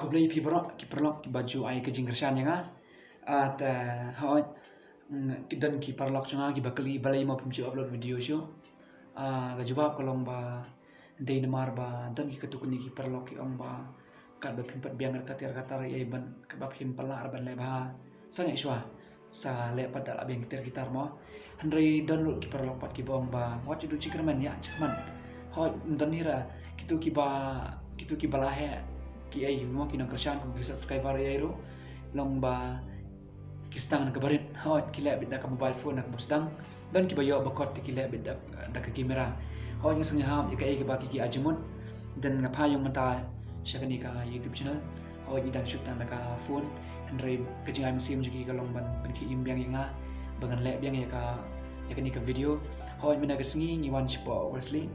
kublai pi ki perlok ki baju ai ke jingkersan ya nga at hoi dan ki perlok chunga ki bakli balai ma pumcu upload video show ga jawab kolong ba dei namar ba dan ki ketukuni ki perlok ki ong ba kat ba pimpat biang katir katar ai ban ka ba pim pelar ban le ba sangai shwa sa le pada la biang kitar gitar mo handrei download ki perlok pat ki bong ba what you do chikerman ya chikman hoi dan hira kitu ki balahe ki ai mo ki nang kersan ko ki subscriber ai ro long ba ki stang na kabarit hot ki le bida ka mobile phone na musdang dan ki bayo bakot ki le bida da ka kamera hot yang sangya ham ka ai ki baki ki ajumon dan ngapa yung mata siya kani ka YouTube channel hot idang shoot na ka phone andre ka jingai musim jugi ka long ban ki imbyang nga bangan le byang ya kani ka video hot mina ka singi ni wan chipo wrestling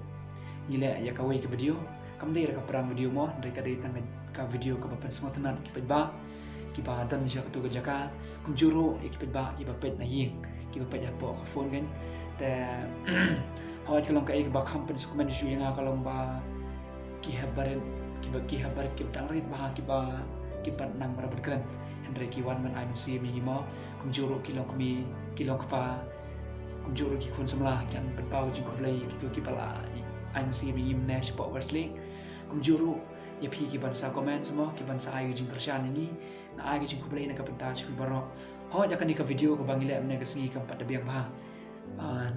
ni le ya ka wai ka video kam dei ka perang video mo dari ka dei tang ka video ka bapan semua tenan ki ba ki ba dan ja ka tu ka jaka kum juru ki ba ki ba pet na ying ki ba pet ya po ka phone kan te hawat ka long ka ba company su komen ju yang ka long ba ki habaret ki tang rit ba ki ba nang mara berkeren andre ki wan man I'm see mi mo kum juru ki long ka pa kum juru ki kun semlah kan berpau ju ko blai ki tu ki pala I'm see mi nash po wrestling kum juru ya pi ki bansa komen semua ki bansa ai jing kersan ini na ai jing kublai na kapenta chu barok ho ja kan ka video ko bangile amne ka singi kam pada biang ba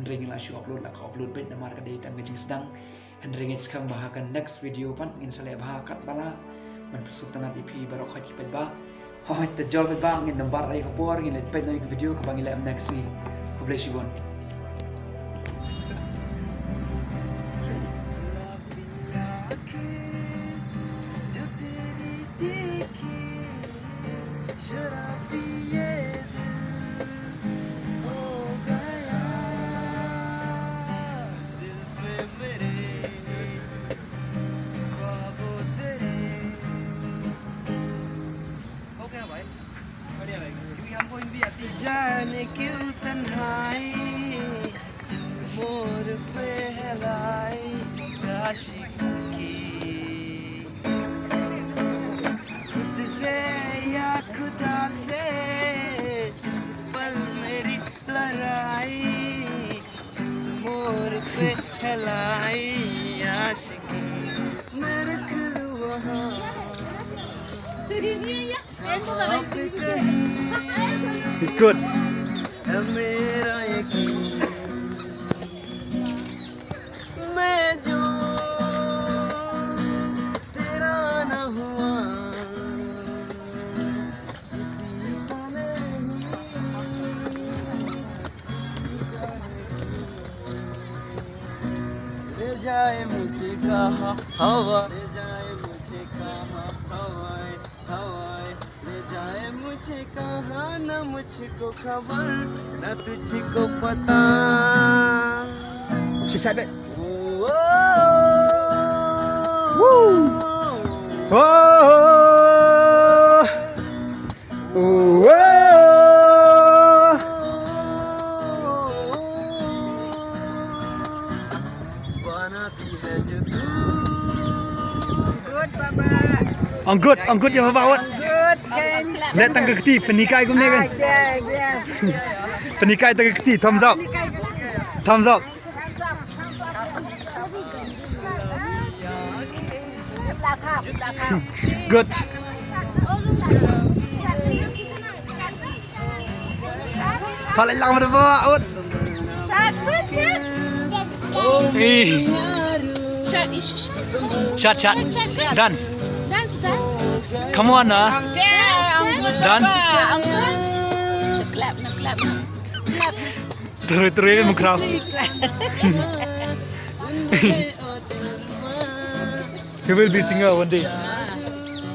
ndring la shu upload la ka upload bet na mar ka dei tang jing sedang ndring it skam ba kan next video pan ngin sale ba kat bala man pesutanat ipi barok ki pet ba ho ta jol bet ba ngin nambar ai ka por ngin let pet no video ko bangile amne ka singi kublai shibon शराबी ये दिल हो गया दिल पे मेरे ख्वाबों तेरे हो गया भाई बढ़िया भाई क्योंकि हमको हिंदी आती है जाने क्यों तन्हाई जिस मोर पे है लाई आशिक की खुद से या खुदा से जिस पल मेरी लड़ाई जिस मोर पे हेलाई आशिकी मैं रख लूं वहाँ good है मेरा यकीन मैं जो तेरा न हुआ ले जाए मुझे कहाँ हवा ले जाए मुझे कहाँ हवाएं हवाएं ले जाए मुझे कहाँ न मुझको खबर न तुझको पता sisa bet ओ, oh बनाती है जो तू Good, Papa. ang good ya bawat Good, can. let tang keti penikai gum ne kan Yes. penikai tang keti thumbs up thumbs up good Falai lang mo ba out shot dance come on dance Clap. terus mo crowd he will be singer one day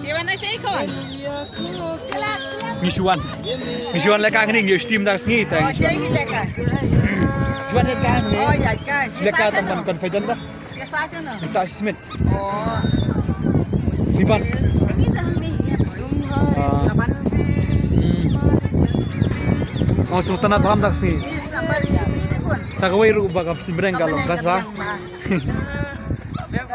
Gimana sih kon? Misuan la kang ning yo steam da sngi ta Oh, siya hileka. Juan la kang ni Oh, ya kan. la ka teman confident da Ya sasa no. sa Smith Oh. Sipan Kita ni. Kapan? so sultanat baham da si Ini sampai di sini pun. sa kawai ru ba ka simbreng kalong kasa Biar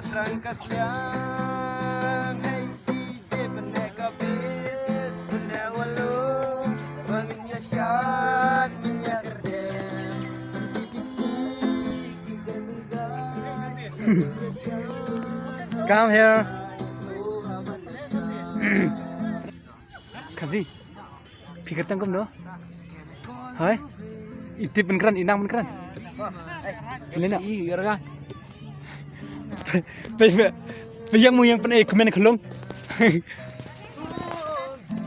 Terangkas yang hey DJ peneka bis penawalu wanginya syat minyak kerdem Come here. Kasih. Pikir tangkum no. Hai. Itip beneran, inang beneran. Ini nak iya kan. Yang mu yang pernah komen kelong.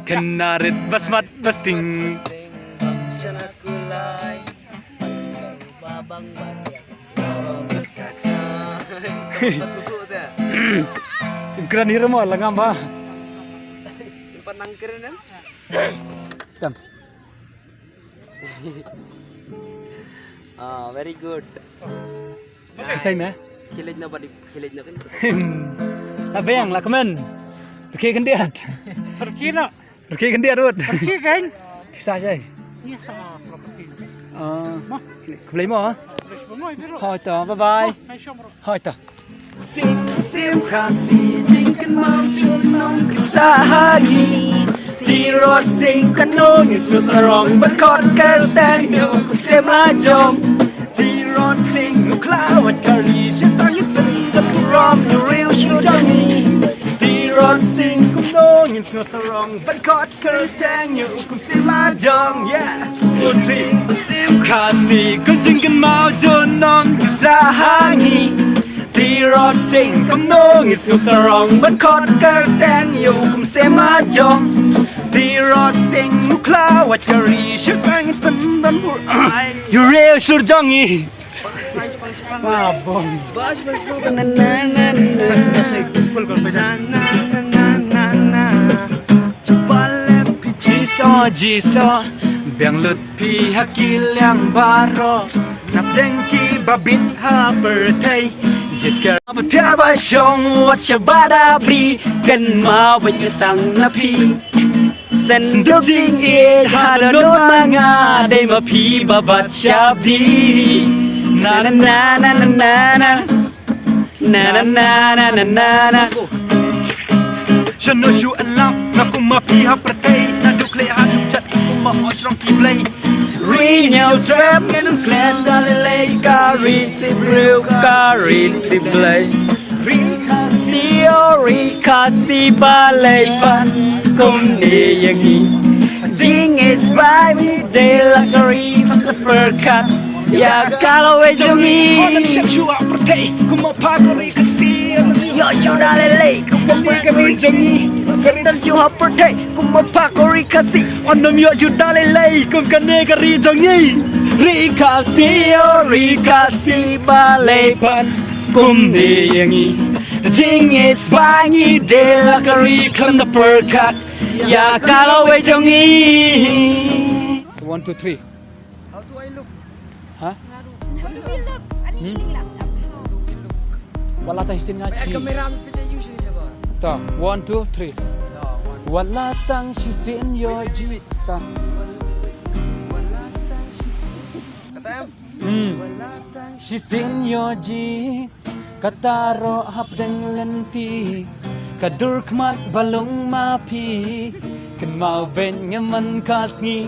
Kenarit basmat basting. Keren hero mo langam ba. Panang keren kan? Tam. Very good. Say me. Khilid na ba di khilid na kan? Abang lakman. Pergi kendiat. Pergi nak. Pergi kendiat rut. Pergi kan? Kisah saya. Ini sama properti. Beli mo. Terus semua itu. Hai ta, bye bye. Hai syamro. Hai ta. Sim kasih jingkan mau junong kesahagi Tirot sing kanong isusarong Berkot kerteng yung kusem lajong Tirot sing nuklawat kari Syetang ipin dapurom Nuriw syujangi Tirot sing kanong isusarong Berkot kerteng yung kusem lajong Yeah Sim kasih jingkan mau junong kesahagi Tirot sing kamnong isusarong Berkot kerteng yung kusema jong Tirot sing nuklawat kari Syetang ipin dapurom Nuriw syujangi Mabong Jiso Biang lut pi hakil yang baro Nap dengki babit ha bertay Jit ka Tiaba syong wat syabada bri Kan ma wajatang napi Sen duk jing it hada not mga Day ma pi babat syabdi Na na na na na na na Na na na na na na na Shano shu alam na kumapiha pertay Na dukle hadu chat kumahotrong kiblay Rinyao trap ganam sled dalilay Kari tibriw kari tiblay Rikasi o rikasi balay pan Kumni yangi Jing is by me day lakari Perkat ya kalaway jongi Honam syam syua pertay kumapagori kasi Yo sudah lele, kumapakori jongi Gerdal syuha pertay kumapakori kasi Onam yo sudah lele, kumkane kari jongi Rikasi o rikasi balepan Kumni yangi Jing is bangi dela kari kam na perkat Ya kalaway jongi 1, 2, 3 How do I look? Hah? How do we look? Ani ini last up. Wala tang hisin nga chi Kamera mi pilih usually siapa? Ta 1, 2, 3 Wala tang hisin yo ji Ta Kata Hisin yo ji Kataro hapdeng lenti Kadurkmat balong mapi Kan mau ben ngaman kasngi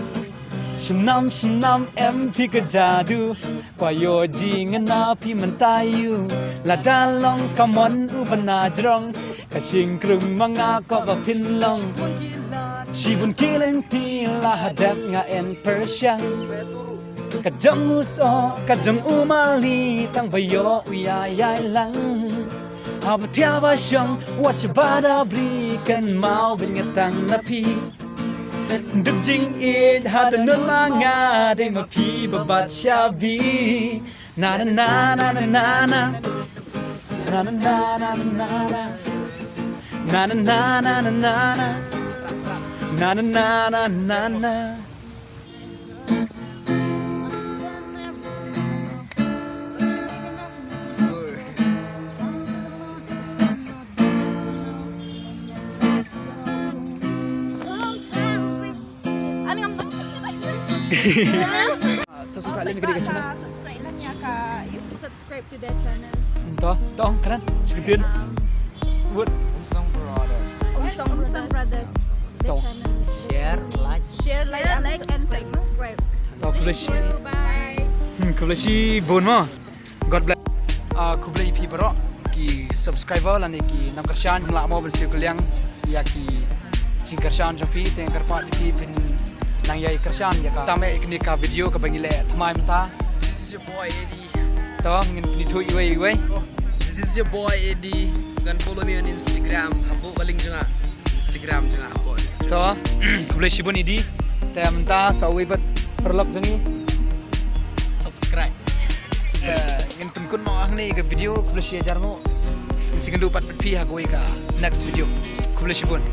Shenam shenam em pi kejadu Kwayo ji ngana pi mentayu Ladalong kamon ubanajrong Kasing krung mga kabapinlong Shibun kilenti lahadap nga en persyang Kajong uso, kajong umali Tang bayo uyayay lang Abatiaba siyang watchabada bri Kan mau bingatang napi Senduk jing it hada nun mga Day mapi babat syabi Na na na na na na na Na na na na na na Na na na na na na Na na na na na na. Sometimes we... Ano nga bang Subscribe lang ka channel. Subscribe lang niya ka. You subscribe to their channel. To, kanan. Sige Wood. Umsong Brothers. Umsong Brothers. Their To. channel. Share, like. Share, like, and subscribe. To, kulish. Bye. Kulishi bon mo. God bless. Kublai pi baro ki subscriber lan ki nam karshan la mo ben sikuliang ya ki ching karshan jopi teng karpa di pin nang yai karshan ya ka tame ikni ka video ka bangile thamai mata. This is your boy Eddie. To ngin ni thu iwe. This is your boy Eddie. You can follow me on Instagram. Habo kaling junga. Instagram junga habo. To kublai shibon idi te menta sawi bat perlok jangi Subscribe. ngin tum kun mo ang ni ka video kublai share jar mo. Sigan dupat pi ha goi ka next video kublai shibon.